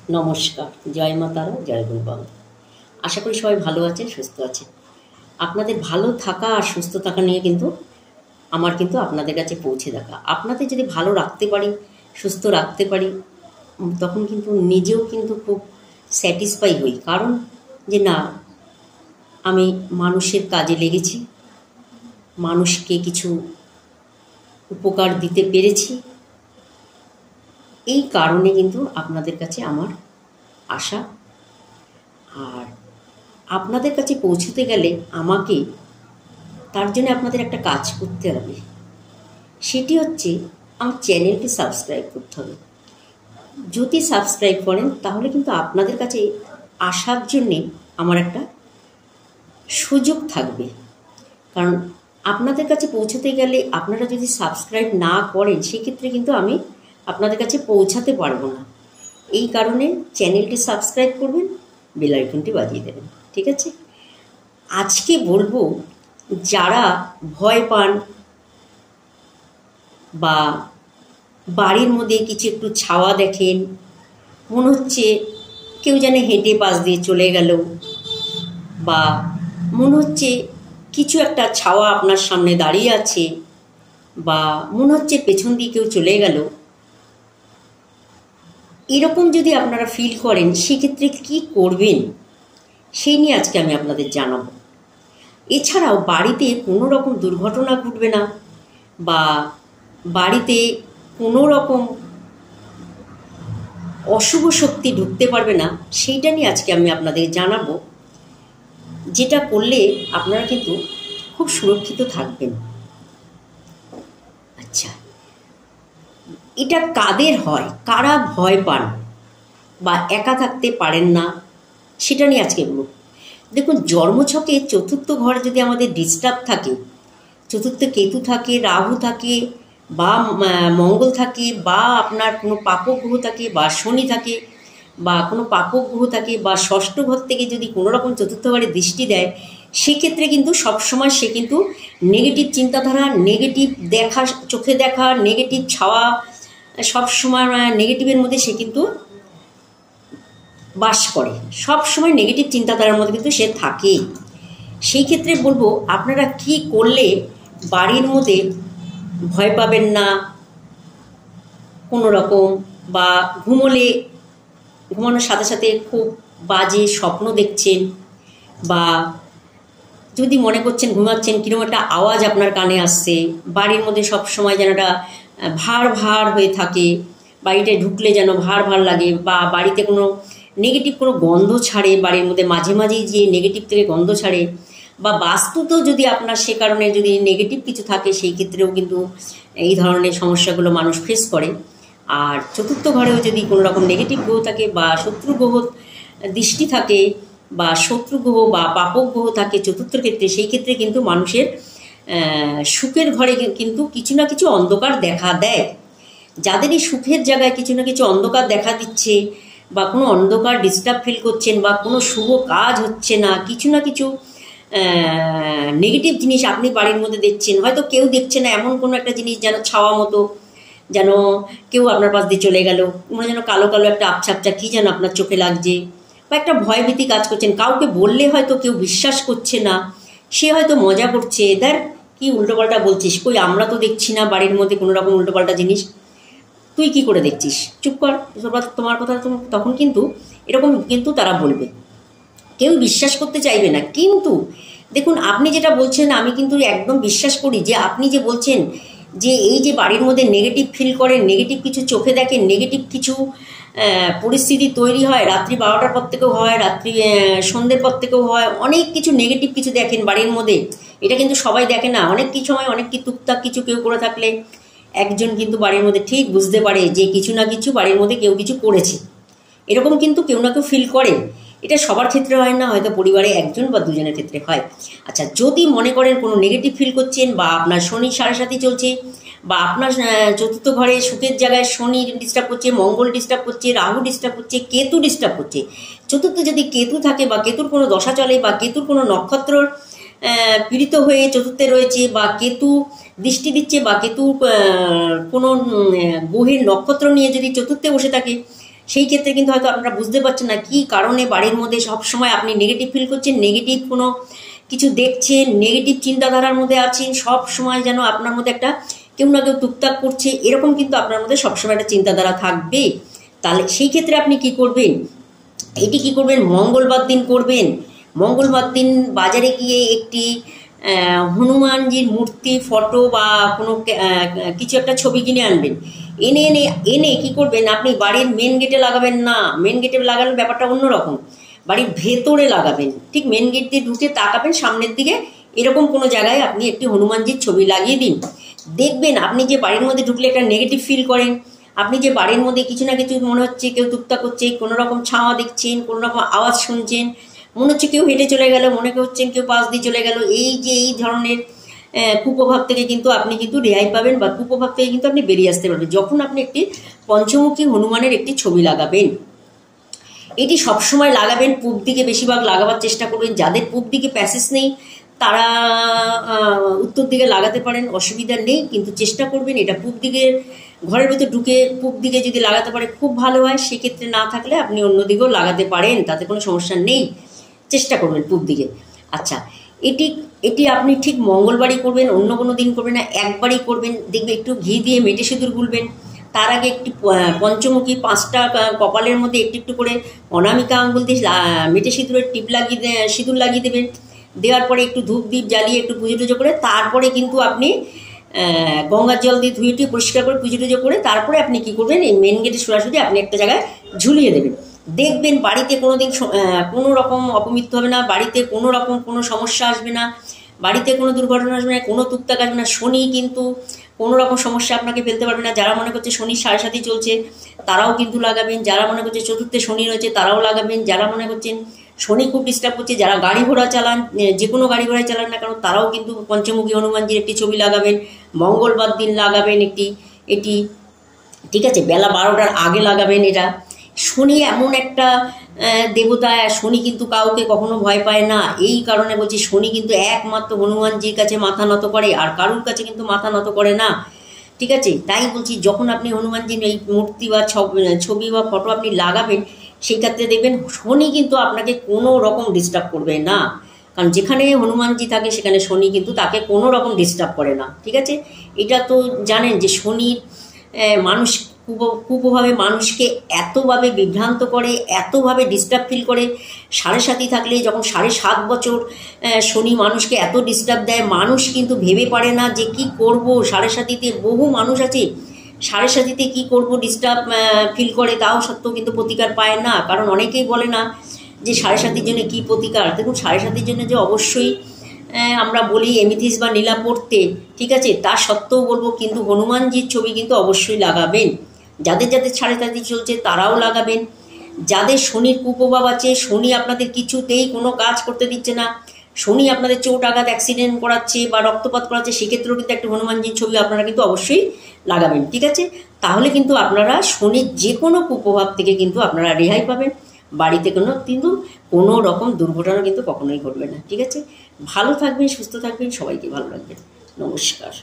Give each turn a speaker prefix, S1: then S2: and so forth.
S1: নমস্কার, জয় মা তারা, জয় গুরুবাবা। আশা করি সবাই ভালো আছেন, সুস্থ আছেন। আপনাদের ভালো থাকা আর সুস্থ থাকা নিয়ে কিন্তু আমার কিন্তু আপনাদের কাছে পৌঁছে থাকা। আপনাদের যদি ভালো রাখতে পারি, সুস্থ রাখতে পারি, তখন কিন্তু নিজেও কিন্তু খুব স্যাটিসফাই হই। কারণ যে না, আমি মানুষের কাজে লেগেছি, মানুষকে কিছু উপকার দিতে পেরেছি। এই কারণে কিন্তু আপনাদের কাছে আমার আশা। আর আপনাদের কাছে পৌঁছতে গেলে আমাকে তার জন্য আপনাদের একটা কাজ করতে হবে। সেটি হচ্ছে আমার চ্যানেলটি সাবস্ক্রাইব করতে হবে। যদি সাবস্ক্রাইব করেন তাহলে কিন্তু আপনাদের কাছে আসার জন্যে আমার একটা সুযোগ থাকবে। কারণ আপনাদের কাছে পৌঁছতে গেলে আপনারা যদি সাবস্ক্রাইব না করেন, সেক্ষেত্রে কিন্তু আমি আপনাদের কাছে পৌঁছাতে পারবো না। এই কারণে চ্যানেলটি সাবস্ক্রাইব করবেন, বেল আইকনটি বাজিয়ে দেবেন। ঠিক আছে? আজকে বলবো, যারা ভয় পান বা বাড়ির মধ্যে কিছু একটু ছাওয়া দেখেন, মনে হচ্ছে কেউ যেন হেঁটে পাশ দিয়ে চলে গেল, বা মনে হচ্ছে কিছু একটা ছাওয়া আপনার সামনে দাঁড়িয়ে আছে, বা মনে হচ্ছে পেছন দিয়ে কেউ চলে গেল, এরকম যদি আপনারা ফিল করেন, সেক্ষেত্রে কি করবেন সেই নিয়ে আজকে আমি আপনাদের জানাবো। এছাড়াও বাড়িতে কোনো রকম দুর্ঘটনা ঘটবে না, বা বাড়িতে কোনো রকম অশুভ শক্তি ঢুকতে পারবে না, সেইটা নিয়ে আজকে আমি আপনাদের জানাবো, যেটা করলে আপনারা কিন্তু খুব সুরক্ষিত থাকবেন। আচ্ছা, এটা কাদের হয়, কারা ভয় পান বা একা থাকতে পারেন না, সেটা নিয়ে আজকে বলব। দেখুন, জন্মছকে চতুর্থ ঘর যদি আমাদের ডিস্টার্ব থাকে, চতুর্থ কেতু থাকে, রাহু থাকে, বা মঙ্গল থাকে, বা আপনার কোনো পাপক গ্রহ থাকে, বা শনি থাকে, বা কোনো পাপক গ্রহ থাকে, বা ষষ্ঠ ঘর থেকে যদি কোনো রকম চতুর্থ ঘরে দৃষ্টি দেয়, সেক্ষেত্রে কিন্তু সবসময় সে কিন্তু নেগেটিভ চিন্তাধারা, নেগেটিভ দেখা, চোখে দেখা নেগেটিভ ছাওয়া, সবসময় নেগেটিভের মধ্যে সে কিন্তু বাস করে, সবসময় নেগেটিভ চিন্তাধারার মধ্যে কিন্তু সে থাকে। সেই ক্ষেত্রে বলবো, আপনারা কি করলে বাড়ির মধ্যে ভয় পাবেন না কোনো রকম, বা ঘুমানোর সাথে সাথে খুব বাজে স্বপ্ন দেখছেন, বা যদি মনে করছেন ঘুমাচ্ছেন কিরকম একটা আওয়াজ আপনার কানে আসছে, বাড়ির মধ্যে সব সময় যেন একটা ভার ভার হয়ে থাকে, বাড়িটায় ঢুকলে যেন ভার ভার লাগে, বা বাড়িতে কোনো নেগেটিভ কোনো গন্ধ ছাড়ে, বাড়ির মধ্যে মাঝে মাঝেই যে নেগেটিভ থেকে গন্ধ ছাড়ে, বা বাস্তুতেও যদি আপনার সে কারণে যদি নেগেটিভ কিছু থাকে, সেই ক্ষেত্রেও কিন্তু এই ধরনের সমস্যাগুলো মানুষ ফেস করে। আর চতুর্থ ঘরেও যদি কোনো রকম নেগেটিভ গ্রহ থাকে, বা শত্রু গ্রহ দৃষ্টি থাকে, বা শত্রু গ্রহ বা পাপক গ্রহ থাকে চতুর্থ ক্ষেত্রে, সেই ক্ষেত্রে কিন্তু মানুষের সুখের ঘরে কিন্তু কিছু না কিছু অন্ধকার দেখা দেয়। যাদের এই সুখের জায়গায় কিছু না কিছু অন্ধকার দেখা দিচ্ছে, বা কোনো অন্ধকার ডিস্টার্ব ফিল করছেন, বা কোনো শুভ কাজ হচ্ছে না, কিছু না কিছু নেগেটিভ জিনিস আপনি বাড়ির মধ্যে দেখছেন, হয়তো কেউ দেখছে না, এমন কোনো একটা জিনিস যেন ছাওয়া মতো, যেন কেউ আপনার পাশ দিয়ে চলে গেল, মনে যেন কালো কালো একটা আবছা কী যেন আপনার চোখে লাগছে, বা একটা ভয়ভীতি কাজ করছেন, কাউকে বললে হয়তো কেউ বিশ্বাস করছে না, সে হয়তো মজা করছে, দেখ কি উল্টোপাল্টা বলছিস, কই আমরা তো দেখছি না বাড়ির মধ্যে কোনো রকম উল্টোপাল্টা জিনিস, তুই কি করে দেখছিস, চুপ কর, তোমার কথা তখন কিন্তু এরকম কিন্তু তারা বলবে, কেউ বিশ্বাস করতে চাইবে না। কিন্তু দেখুন, আপনি যেটা বলছেন আমি কিন্তু একদম বিশ্বাস করি, যে আপনি যে বলছেন যে এই যে বাড়ির মধ্যে নেগেটিভ ফিল করেন, নেগেটিভ কিছু চোখে দেখেন, নেগেটিভ কিছু পরিস্থিতি তৈরি হয়, রাত্রি 12টার পর থেকেও হয়, রাত্রি সন্ধ্যের পর থেকেও হয়, অনেক কিছু নেগেটিভ কিছু দেখেন বাড়ির মধ্যে। এটা কিন্তু সবাই দেখে না, অনেক কিছু সময় অনেক কি টুকটাক কিছু কেউ করে থাকলে একজন কিন্তু বাড়ির মধ্যে ঠিক বুঝতে পারে যে কিছু না কিছু বাড়ির মধ্যে কেউ কিছু করেছে, এরকম কিন্তু কেউ না কেউ ফিল করে। এটা সবার ক্ষেত্রে হয় না, হয়তো পরিবারে একজন বা দুজনের ক্ষেত্রে হয়। আচ্ছা, যদি মনে করেন কোনো নেগেটিভ ফিল করছেন, বা আপনার শনি 7.5 চলছে, বা আপনার চতুর্থ ঘরে সুখের জায়গায় শনি ডিস্টার্ব করছে, মঙ্গল ডিস্টার্ব করছে, রাহু ডিস্টার্ব করছে, কেতু ডিস্টার্ব করছে, চতুর্থ যদি কেতু থাকে, বা কেতুর কোনো দশা চলে, বা কেতুর কোনো নক্ষত্র পীড়িত হয়ে চতুর্থে রয়েছে, বা কেতু দৃষ্টি দিচ্ছে, বা কেতু কোনো গ্রহের নক্ষত্র নিয়ে যদি চতুর্থে বসে থাকে, সেই ক্ষেত্রে কিন্তু হয়তো আপনারা বুঝতে পারছেন না কী কারণে বাড়ির মধ্যে সবসময় আপনি নেগেটিভ ফিল করছেন, নেগেটিভ কোনো কিছু দেখছেন, নেগেটিভ চিন্তাধারার মধ্যে আছেন, সব সময় যেন আপনার মধ্যে একটা কেউ না কেউ টুকটাক করছে, এরকম কিন্তু আপনার মধ্যে সবসময় একটা চিন্তাধারা থাকবে। তাহলে সেই ক্ষেত্রে আপনি কি করবেন, এটি কি করবেন, মঙ্গলবার দিন করবেন। মঙ্গলবার দিন বাজারে গিয়ে একটি হনুমানজির মূর্তি, ফটো বা কোনো কিছু একটা ছবি কিনে আনবেন। এনে এনে এনে কী করবেন, আপনি বাড়ির মেন গেটে লাগাবেন না, মেন গেটে লাগালে ব্যাপারটা অন্যরকম, বাড়ির ভেতরে লাগাবেন। ঠিক মেন গেট দিয়ে ঢুকে তাকাবেন সামনের দিকে, এরকম কোনো জায়গায় আপনি একটি হনুমানজির ছবি লাগিয়ে দিন। দেখবেন আপনি যে বাড়ির মধ্যে ঢুকলে একটা নেগেটিভ ফিল করেন, আপনি যে বাড়ির মধ্যে কিছু না কিছু মনে হচ্ছে কেউ টুকটাক করছে, কোনো রকম ছাওয়া দেখছেন, কোনো রকম আওয়াজ শুনছেন, মনে হচ্ছে কেউ হেঁটে চলে গেল, মনে হচ্ছেন কেউ পাশ দিয়ে চলে গেল, এই যে এই ধরনের কুপ্রভাব থেকে কিন্তু আপনি কিন্তু রেহাই পাবেন বা কুপ্রভাব থেকে কিন্তু আপনি বেরিয়ে আসতে পারবেন যখন আপনি একটি পঞ্চমুখী হনুমানের একটি ছবি লাগাবেন। এটি সবসময় লাগাবেন, পূব দিকে বেশিরভাগ লাগাবার চেষ্টা করবেন। যাদের পূব দিকে প্যাসেজ নেই তারা উত্তর দিকে লাগাতে পারেন, অসুবিধা নেই, কিন্তু চেষ্টা করবেন এটা পূব দিকে ঘরের ভেতর ঢুকে পূব দিকে যদি লাগাতে পারে খুব ভালো হয়। সেক্ষেত্রে না থাকলে আপনি অন্য দিকেও লাগাতে পারেন, তাতে কোনো সমস্যা নেই, চেষ্টা করবেন পূব দিকে। আচ্ছা, এটি এটি আপনি ঠিক মঙ্গলবারই করবেন, অন্য কোনো দিন করবেন না, একবারই করবেন। দেখবে একটু ঘি দিয়ে মেটে সিঁদুর গুলবেন, তার আগে একটি পঞ্চমুখী 5টা কপালের মধ্যে একটু একটু করে অনামিকা আঙ্গুল দিয়ে মেটে সিঁদুরের টিপ লাগিয়ে সিঁদুর লাগিয়ে দেবেন। দেওয়ার পরে একটু ধূপ দ্বীপ জ্বালিয়ে একটু পুজো টুজো করে তারপরে কিন্তু আপনি গঙ্গার জল দিয়ে ধুয়ে টুয়ে পরিষ্কার করে পুজো টুজো করে তারপরে আপনি কী করবেন, এই মেন গেটে সরাসরি আপনি একটা জায়গায় ঝুলিয়ে দেবেন। দেখবেন বাড়িতে কোনো দিন কোনো রকম অপমৃত্যু হবে না, বাড়িতে কোনো রকম কোনো সমস্যা আসবে না, বাড়িতে কোনো দুর্ঘটনা আসবে না, কোনো টুকটাক আসবে না। শনি কিন্তু কোনো রকম সমস্যা আপনাকে ফেলতে পারবে না। যারা মনে করছে শনির 7.5 চলছে তারাও কিন্তু লাগাবেন, যারা মনে করছে চতুর্থে শনি রয়েছে তারাও লাগাবেন, যারা মনে করছেন শনি খুব ডিস্টার্ব করছে, যারা গাড়ি ঘোড়া চালান, যে কোনো গাড়ি ঘোড়ায় চালান না কেন, তারাও কিন্তু পঞ্চমুখী হনুমানজির একটি ছবি লাগাবেন। মঙ্গলবার দিন লাগাবেন এটি, ঠিক আছে, বেলা 12টার আগে লাগাবেন। এটা শনি এমন একটা দেবতা, শনি কিন্তু কাউকে কখনো ভয় পায় না। এই কারণে বলছি শনি কিন্তু একমাত্র হনুমানজির কাছে মাথা নত করে, আর কারুর কাছে কিন্তু মাথা নত করে না, ঠিক আছে। তাই বলছি যখন আপনি হনুমানজির এই মূর্তি বা ছবি বা ফটো আপনি লাগাবেন, সেই ক্ষেত্রে দেখবেন শনি কিন্তু আপনাকে কোনো রকম ডিস্টার্ব করবে না, কারণ যেখানে হনুমানজি থাকে সেখানে শনি কিন্তু তাকে কোনো রকম ডিস্টার্ব করে না, ঠিক আছে। এটা তো জানেন যে শনির মানুষ কুপ্রভাবে মানুষকে এতভাবে বিভ্রান্ত করে, এতভাবে ডিস্টার্ব ফিল করে। 7.5 থাকলে যখন 7.5 বছর শনি মানুষকে এত ডিস্টার্ব দেয়, মানুষ কিন্তু ভেবে পারে না যে কি করব। 7.5-তে বহু মানুষ আছে 7.5-তে কী করবো ডিস্টার্ব ফিল করে, তাও সত্ত্বেও কিন্তু প্রতিকার পায় না। কারণ অনেকেই বলে না যে 7.5-এর জন্য কী প্রতিকার। দেখুন 7.5-এর জন্য যে অবশ্যই আমরা বলি এমিথিস বা নীলা পড়তে, ঠিক আছে, তা সত্ত্বেও বলবো কিন্তু হনুমানজির ছবি কিন্তু অবশ্যই লাগাবেন। যাদের যাদের 7.5 চলছে তারাও লাগাবেন। যাদের শনির কুপ্রভাব আছে, শনি আপনাদের কিছুতেই কোনো কাজ করতে দিচ্ছে না, শনি আপনাদের চোট আঘাত অ্যাক্সিডেন্ট করাচ্ছে বা রক্তপাত করাচ্ছে, সেক্ষেত্রেও কিন্তু একটা হনুমানজির ছবি আপনারা কিন্তু অবশ্যই লাগাবেন, ঠিক আছে। তাহলে কিন্তু আপনারা শনির যে কোনো কুপ্রভাব থেকে কিন্তু আপনারা রেহাই পাবেন, বাড়িতে কিন্তু কোনো রকম দুর্ঘটনা কিন্তু কখনোই ঘটবে না, ঠিক আছে। ভালো থাকবেন, সুস্থ থাকবেন, সবাইকে ভালো রাখবেন। নমস্কার।